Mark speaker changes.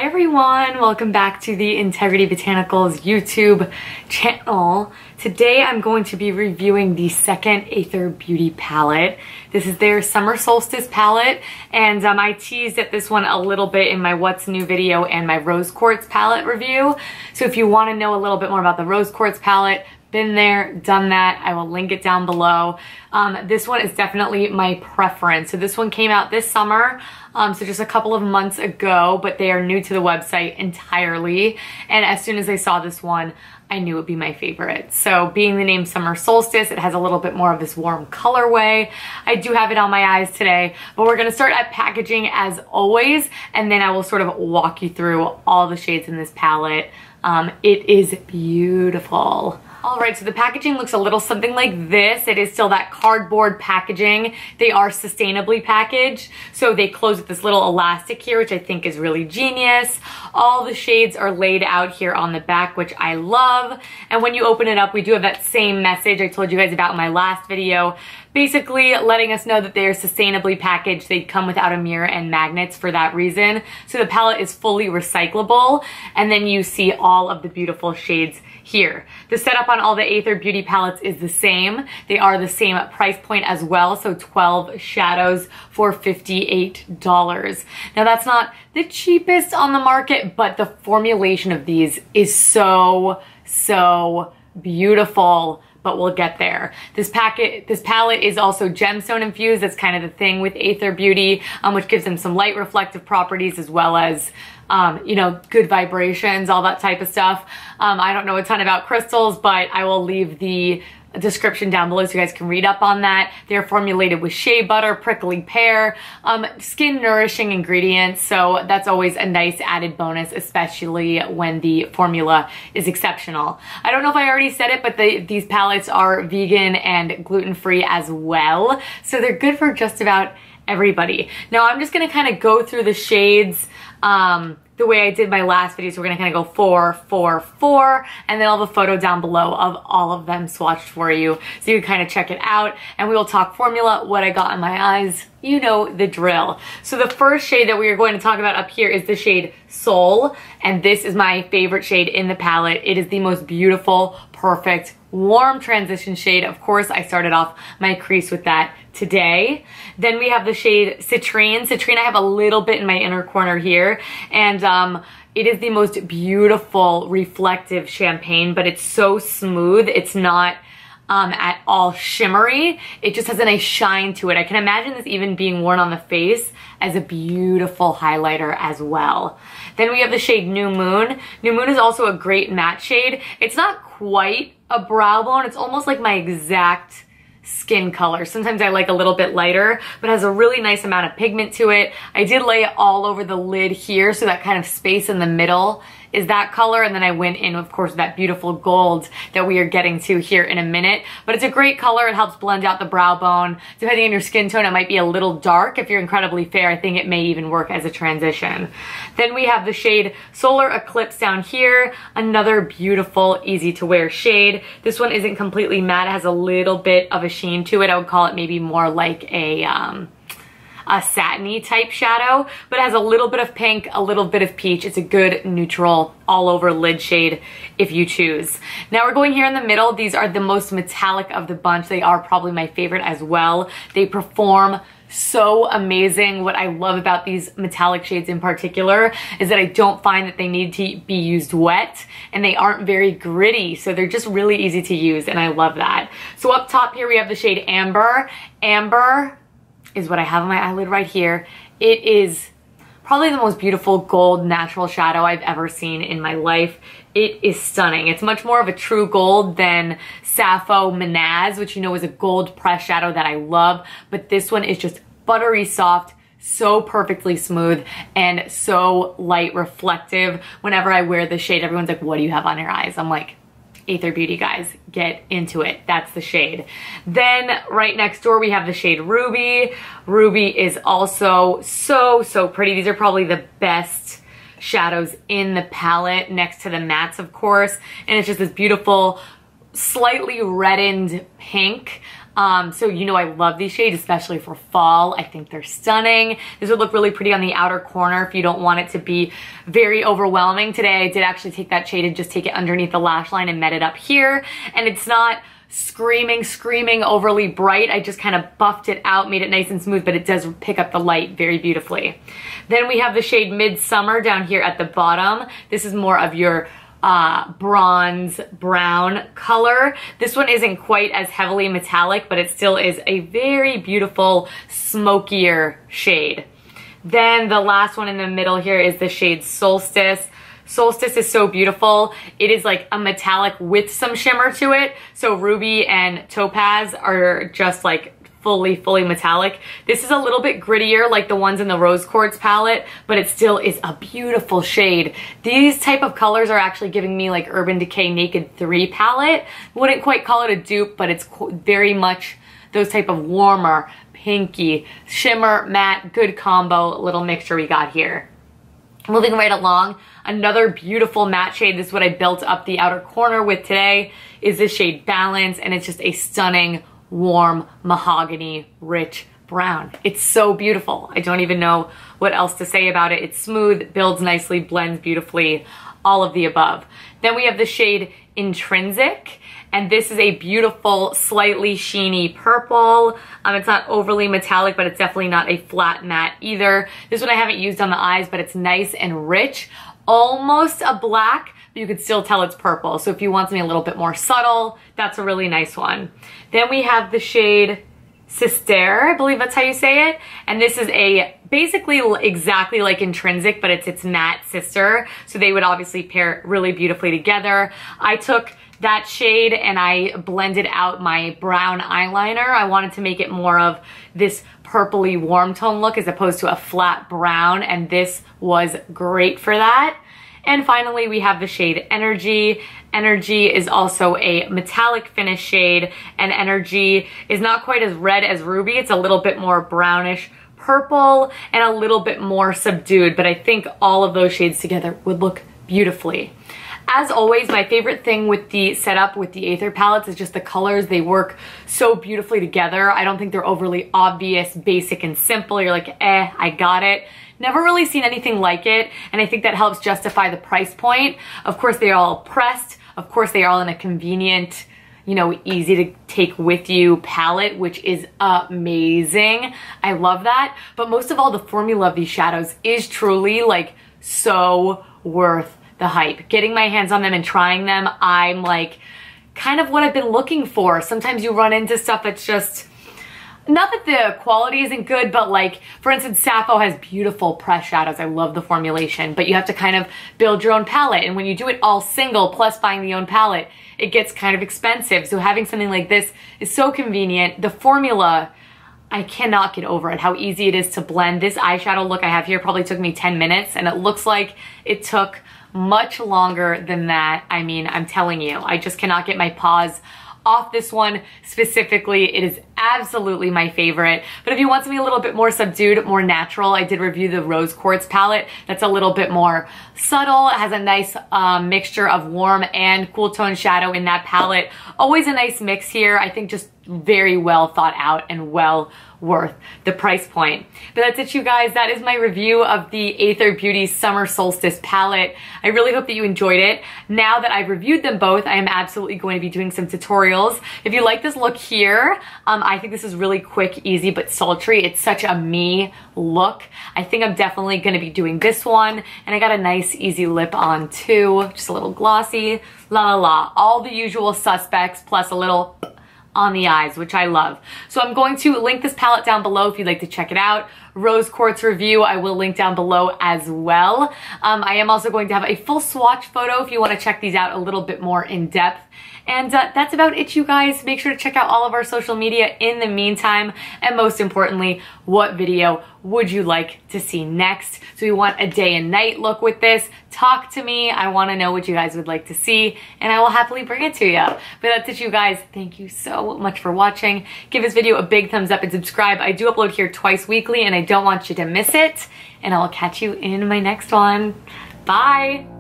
Speaker 1: everyone, welcome back to the Integrity Botanicals YouTube channel. Today I'm going to be reviewing the second Aether Beauty palette. This is their Summer Solstice palette, and I teased at this one a little bit in my What's New video and my Rose Quartz palette review. So if you want to know a little bit more about the Rose Quartz palette, been there, done that, I will link it down below. This one is definitely my preference. So this one came out this summer, so just a couple of months ago, but they are new to the website entirely. And as soon as I saw this one, I knew it would be my favorite. So being the name Summer Solstice, it has a little bit more of this warm colorway. I do have it on my eyes today, but we're gonna start at packaging as always, and then I will sort of walk you through all the shades in this palette. It is beautiful. All right, so the packaging looks a little something like this. It is still that cardboard packaging. They are sustainably packaged, so they close with this little elastic here, which I think is really genius. All the shades are laid out here on the back, which I love. And when you open it up, we do have that same message I told you guys about in my last video, basically letting us know that they are sustainably packaged. They come without a mirror and magnets for that reason. So the palette is fully recyclable, and then you see all of the beautiful shades here. The setup on all the Aether Beauty palettes is the same. They are the same price point as well, so 12 shadows for $58. Now that's not the cheapest on the market, but the formulation of these is so beautiful. But we'll get there. This palette is also gemstone infused. That's kind of the thing with Aether Beauty, which gives them some light reflective properties as well as you know, good vibrations, all that type of stuff. I don't know a ton about crystals, but I will leave the description down below so you guys can read up on that. They're formulated with shea butter, prickly pear, skin nourishing ingredients, so that's always a nice added bonus, especially when the formula is exceptional. I don't know if I already said it, but these palettes are vegan and gluten-free as well, so they're good for just about everybody. Now I'm just gonna kind of go through the shades the way I did my last video. So we're gonna kind of go 4, 4, 4, and then I'll have a photo down below of all of them swatched for you, so you can kind of check it out, and we will talk formula, what I got in my eyes, you know the drill. So the first shade that we are going to talk about up here is the shade Soul, and this is my favorite shade in the palette. It is the most beautiful, perfect, warm transition shade. Of course, I started off my crease with that today. Then we have the shade Citrine. Citrine I have a little bit in my inner corner here, and it is the most beautiful reflective champagne, but it's so smooth. It's not at all shimmery. It just has a nice shine to it. I can imagine this even being worn on the face as a beautiful highlighter as well. Then we have the shade New Moon. New Moon is also a great matte shade. It's not quite a brow bone. It's almost like my exact skin color. Sometimes I like a little bit lighter, but has a really nice amount of pigment to it. I did lay it all over the lid here, so that kind of space in the middle is that color, and then I went in, of course, with that beautiful gold that we are getting to here in a minute. But it's a great color. It helps blend out the brow bone. Depending on your skin tone, it might be a little dark. If you're incredibly fair, I think it may even work as a transition. Then we have the shade Solar Eclipse down here. Another beautiful, easy to wear shade. This one isn't completely matte. It has a little bit of a sheen to it. I would call it maybe more like a satiny type shadow, but it has a little bit of pink, a little bit of peach. It's a good neutral all over lid shade if you choose. Now we're going here in the middle. These are the most metallic of the bunch. They are probably my favorite as well. They perform so amazing. What I love about these metallic shades in particular is that I don't find that they need to be used wet, and they aren't very gritty, so they're just really easy to use, and I love that. So up top here we have the shade Amber. Amber is what I have on my eyelid right here. It is probably the most beautiful gold natural shadow I've ever seen in my life. It is stunning. It's much more of a true gold than Sappho Manaz, which you know is a gold press shadow that I love, but this one is just buttery soft, so perfectly smooth, and so light reflective. Whenever I wear this shade, everyone's like, what do you have on your eyes? I'm like, Aether Beauty, guys, get into it. That's the shade. Then right next door we have the shade Ruby. Ruby is also so pretty. These are probably the best shadows in the palette, next to the mattes, of course, and it's just this beautiful slightly reddened pink. So you know I love these shades, especially for fall. I think they're stunning. This would look really pretty on the outer corner if you don't want it to be very overwhelming. Today I did actually take that shade and just take it underneath the lash line and met it up here. And it's not screaming overly bright. I just kind of buffed it out, made it nice and smooth, but it does pick up the light very beautifully. Then we have the shade Midsummer down here at the bottom. This is more of your bronze brown color. This one isn't quite as heavily metallic, but it still is a very beautiful smokier shade. Then the last one in the middle here is the shade Solstice. Solstice is so beautiful. It is like a metallic with some shimmer to it. So Ruby and Topaz are just like fully metallic. This is a little bit grittier like the ones in the Rose Quartz palette, but it still is a beautiful shade. These type of colors are actually giving me like Urban Decay Naked 3 palette. Wouldn't quite call it a dupe, but it's very much those type of warmer, pinky, shimmer, matte, good combo little mixture we got here. Moving right along, another beautiful matte shade. This is what I built up the outer corner with today, is this shade Balance, and it's just a stunning warm mahogany rich brown. It's so beautiful. I don't even know what else to say about it. It's smooth, builds nicely, blends beautifully, all of the above. Then we have the shade Intrinsic, and this is a beautiful slightly sheeny purple. It's not overly metallic, but it's definitely not a flat matte either. This one I haven't used on the eyes, but it's nice and rich, almost a black, you could still tell it's purple. So if you want something a little bit more subtle, that's a really nice one. Then we have the shade Sister, I believe that's how you say it. And this is a basically exactly like Intrinsic, but it's its matte sister. So they would obviously pair really beautifully together. I took that shade and I blended out my brown eyeliner. I wanted to make it more of this purpley warm tone look as opposed to a flat brown, and this was great for that. And finally, we have the shade Energy. Energy is also a metallic finish shade, and Energy is not quite as red as Ruby. It's a little bit more brownish purple and a little bit more subdued, but I think all of those shades together would look beautifully. As always, my favorite thing with the setup with the Aether palettes is just the colors. They work so beautifully together. I don't think they're overly obvious, basic, and simple. You're like, I got it. Never really seen anything like it, and I think that helps justify the price point. Of course, they're all pressed. Of course, they are all in a convenient, you know, easy to take with you palette, which is amazing. I love that. But most of all, the formula of these shadows is truly like so worth the hype. Getting my hands on them and trying them, I'm like kind of what I've been looking for. Sometimes you run into stuff that's just, not that the quality isn't good, but like, for instance, Sappho has beautiful press shadows. I love the formulation, but you have to kind of build your own palette. And when you do it all single plus buying the own palette, it gets kind of expensive. So having something like this is so convenient. The formula, I cannot get over it, how easy it is to blend. This eyeshadow look I have here probably took me 10 minutes, and it looks like it took much longer than that. I mean, I'm telling you, I just cannot get my paws off this one specifically. It is absolutely my favorite. But if you want something a little bit more subdued, more natural, I did review the Rose Quartz palette. That's a little bit more subtle. It has a nice mixture of warm and cool tone shadow in that palette. Always a nice mix here. I think just very well thought out and well worth the price point. But that's it, you guys. That is my review of the Aether Beauty Summer Solstice palette. I really hope that you enjoyed it. Now that I've reviewed them both, I am absolutely going to be doing some tutorials. If you like this look here, I think this is really quick, easy, but sultry. It's such a me look. I think I'm definitely going to be doing this one. And I got a nice, easy lip on too. Just a little glossy, la la la. All the usual suspects plus a little on the eyes, which I love. So I'm going to link this palette down below if you'd like to check it out. Rose Quartz review I will link down below as well. I am also going to have a full swatch photo if you want to check these out a little bit more in depth. And that's about it, you guys. Make sure to check out all of our social media in the meantime. And most importantly, what video would you like to see next? So we want a day and night look with this. Talk to me. I want to know what you guys would like to see, and I will happily bring it to you. But that's it, you guys. Thank you so much for watching. Give this video a big thumbs up and subscribe. I do upload here twice weekly, and I don't want you to miss it. And I will catch you in my next one. Bye.